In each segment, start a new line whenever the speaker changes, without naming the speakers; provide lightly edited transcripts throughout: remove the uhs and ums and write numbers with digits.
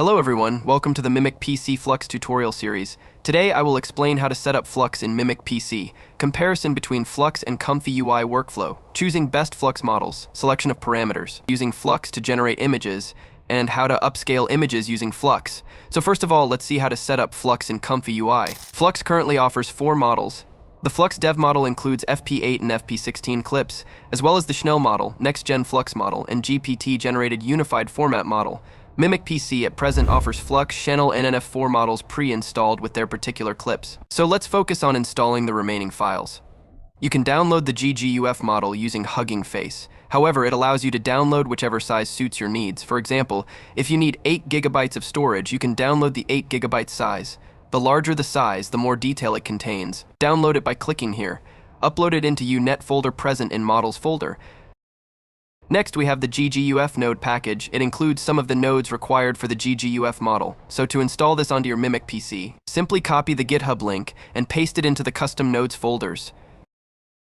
Hello everyone, welcome to the Mimic PC Flux tutorial series. Today I will explain how to set up Flux in Mimic PC, comparison between Flux and Comfy UI workflow, choosing best Flux models, selection of parameters, using Flux to generate images, and how to upscale images using Flux. So first of all, let's see how to set up Flux in Comfy UI. Flux currently offers 4 models. The Flux Dev model includes FP8 and FP16 clips, as well as the Schnell model, Next-Gen Flux model, and GPT-generated Unified Format model. Mimic PC at present offers Flux, Schnell, and NF4 models pre-installed with their particular clips. So let's focus on installing the remaining files. You can download the GGUF model using Hugging Face. However, it allows you to download whichever size suits your needs. For example, if you need 8 GB of storage, you can download the 8 GB size. The larger the size, the more detail it contains. Download it by clicking here. Upload it into UNet folder present in Models folder. Next, we have the GGUF node package. It includes some of the nodes required for the GGUF model. So to install this onto your Mimic PC, simply copy the GitHub link and paste it into the custom nodes folders.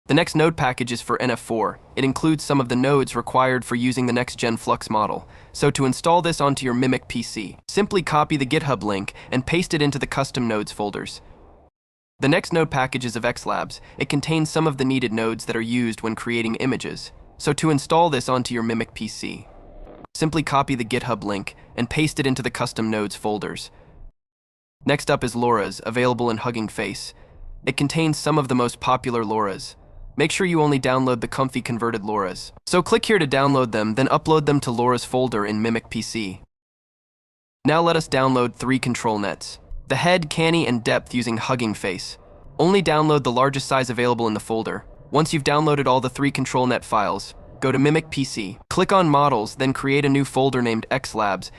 The next node package is for NF4. It includes some of the nodes required for using the next-gen Flux model. So to install this onto your Mimic PC, simply copy the GitHub link and paste it into the custom nodes folders. The next node package is of XLabs. It contains some of the needed nodes that are used when creating images. So to install this onto your Mimic PC, simply copy the GitHub link and paste it into the custom nodes folders. Next up is LoRa's, available in Hugging Face. It contains some of the most popular LoRa's. Make sure you only download the comfy converted LoRa's. So click here to download them, then upload them to LoRa's folder in Mimic PC. Now let us download 3 control nets. The head, canny, and depth using Hugging Face. Only download the largest size available in the folder. Once you've downloaded all the 3 control net files, go to Mimic PC, click on Models, then create a new folder named XLabs.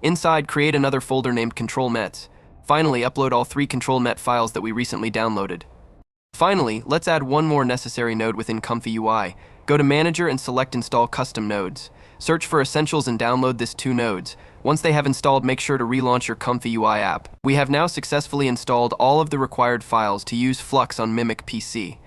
Inside, create another folder named Control Nets. Finally, upload all 3 control net files that we recently downloaded. Finally, let's add one more necessary node within Comfy UI. Go to Manager and select Install Custom Nodes. Search for Essentials and download this 2 nodes. Once they have installed, make sure to relaunch your Comfy UI app. We have now successfully installed all of the required files to use Flux on Mimic PC.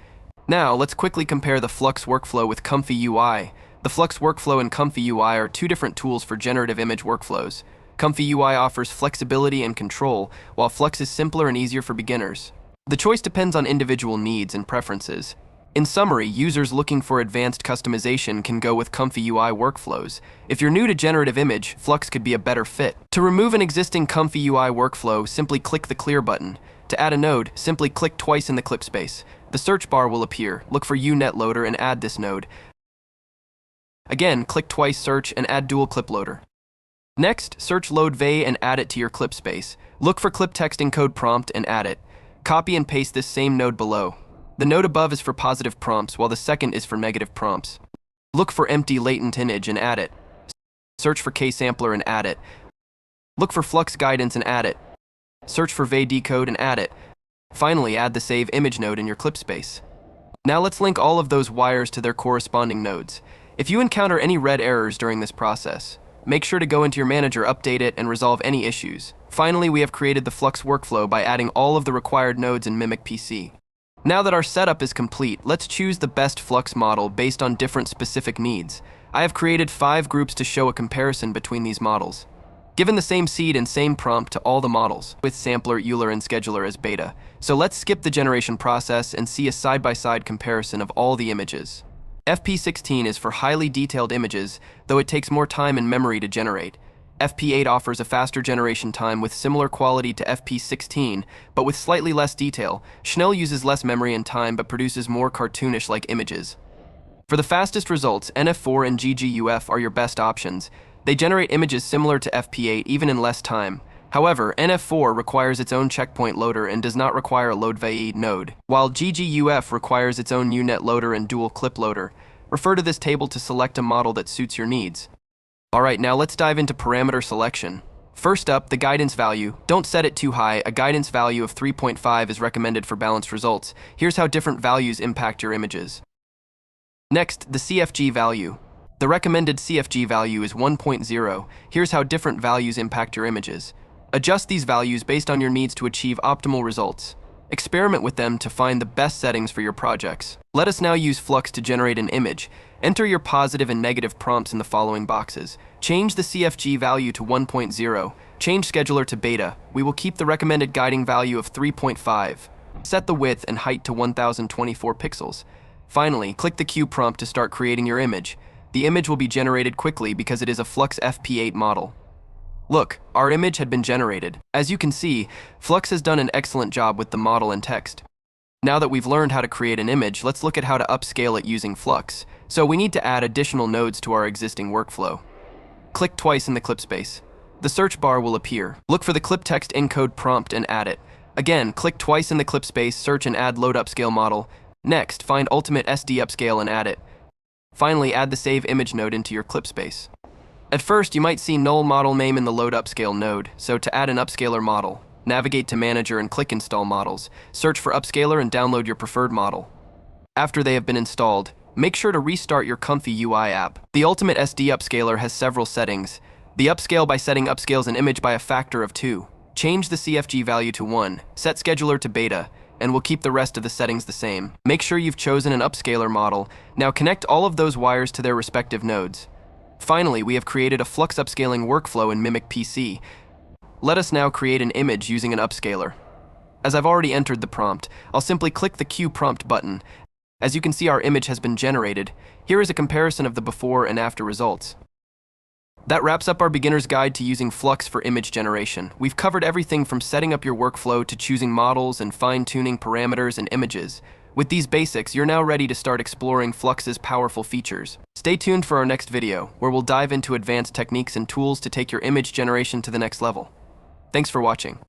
Now, let's quickly compare the Flux workflow with Comfy UI. The Flux workflow and Comfy UI are 2 different tools for generative image workflows. Comfy UI offers flexibility and control, while Flux is simpler and easier for beginners. The choice depends on individual needs and preferences. In summary, users looking for advanced customization can go with Comfy UI workflows. If you're new to generative image, Flux could be a better fit. To remove an existing Comfy UI workflow, simply click the Clear button. To add a node, simply click twice in the clip space. The search bar will appear. Look for UNet Loader and add this node. Again, click twice, search, and add Dual Clip Loader. Next, search Load VE and add it to your clip space. Look for Clip Text Encode Prompt and add it. Copy and paste this same node below. The node above is for positive prompts, while the second is for negative prompts. Look for Empty Latent Image and add it. Search for K-Sampler and add it. Look for Flux Guidance and add it. Search for VE Decode and add it. Finally, add the Save Image node in your clip space. Now let's link all of those wires to their corresponding nodes. If you encounter any red errors during this process, make sure to go into your manager, update it, and resolve any issues. Finally, we have created the Flux workflow by adding all of the required nodes in Mimic PC. Now that our setup is complete, let's choose the best Flux model based on different specific needs. I have created 5 groups to show a comparison between these models. Given the same seed and same prompt to all the models, with Sampler, Euler, and Scheduler as beta. So let's skip the generation process and see a side-by-side comparison of all the images. FP16 is for highly detailed images, though it takes more time and memory to generate. FP8 offers a faster generation time with similar quality to FP16, but with slightly less detail. Schnell uses less memory and time, but produces more cartoonish-like images. For the fastest results, NF4 and GGUF are your best options. They generate images similar to FP8 even in less time. However, NF4 requires its own checkpoint loader and does not require a Load VE node, while GGUF requires its own UNet loader and dual clip loader. Refer to this table to select a model that suits your needs. Alright, now let's dive into parameter selection. First up, the guidance value. Don't set it too high. A guidance value of 3.5 is recommended for balanced results. Here's how different values impact your images. Next, the CFG value. The recommended CFG value is 1.0. Here's how different values impact your images. Adjust these values based on your needs to achieve optimal results. Experiment with them to find the best settings for your projects. Let us now use Flux to generate an image. Enter your positive and negative prompts in the following boxes. Change the CFG value to 1.0. Change scheduler to beta. We will keep the recommended guiding value of 3.5. Set the width and height to 1024 pixels. Finally, click the Q prompt to start creating your image. The image will be generated quickly because it is a Flux FP8 model. Look, our image had been generated. As you can see, Flux has done an excellent job with the model and text. Now that we've learned how to create an image, let's look at how to upscale it using Flux. So we need to add additional nodes to our existing workflow. Click twice in the clip space. The search bar will appear. Look for the clip text encode prompt and add it. Again, click twice in the clip space, search and add load upscale model. Next, find Ultimate SD upscale and add it. Finally, add the save image node into your clip space. At first, you might see null model name in the load upscale node, so to add an upscaler model, navigate to Manager and click Install Models. Search for upscaler and download your preferred model. After they have been installed, make sure to restart your Comfy UI app. The Ultimate SD upscaler has several settings. The upscale by setting upscales an image by a factor of 2. Change the CFG value to 1, set scheduler to beta, and we'll keep the rest of the settings the same. Make sure you've chosen an upscaler model. Now connect all of those wires to their respective nodes. Finally, we have created a Flux upscaling workflow in Mimic PC. Let us now create an image using an upscaler. As I've already entered the prompt, I'll simply click the Q prompt button. As you can see, our image has been generated. Here is a comparison of the before and after results. That wraps up our beginner's guide to using Flux for image generation. We've covered everything from setting up your workflow to choosing models and fine-tuning parameters and images. With these basics, you're now ready to start exploring Flux's powerful features. Stay tuned for our next video, where we'll dive into advanced techniques and tools to take your image generation to the next level. Thanks for watching.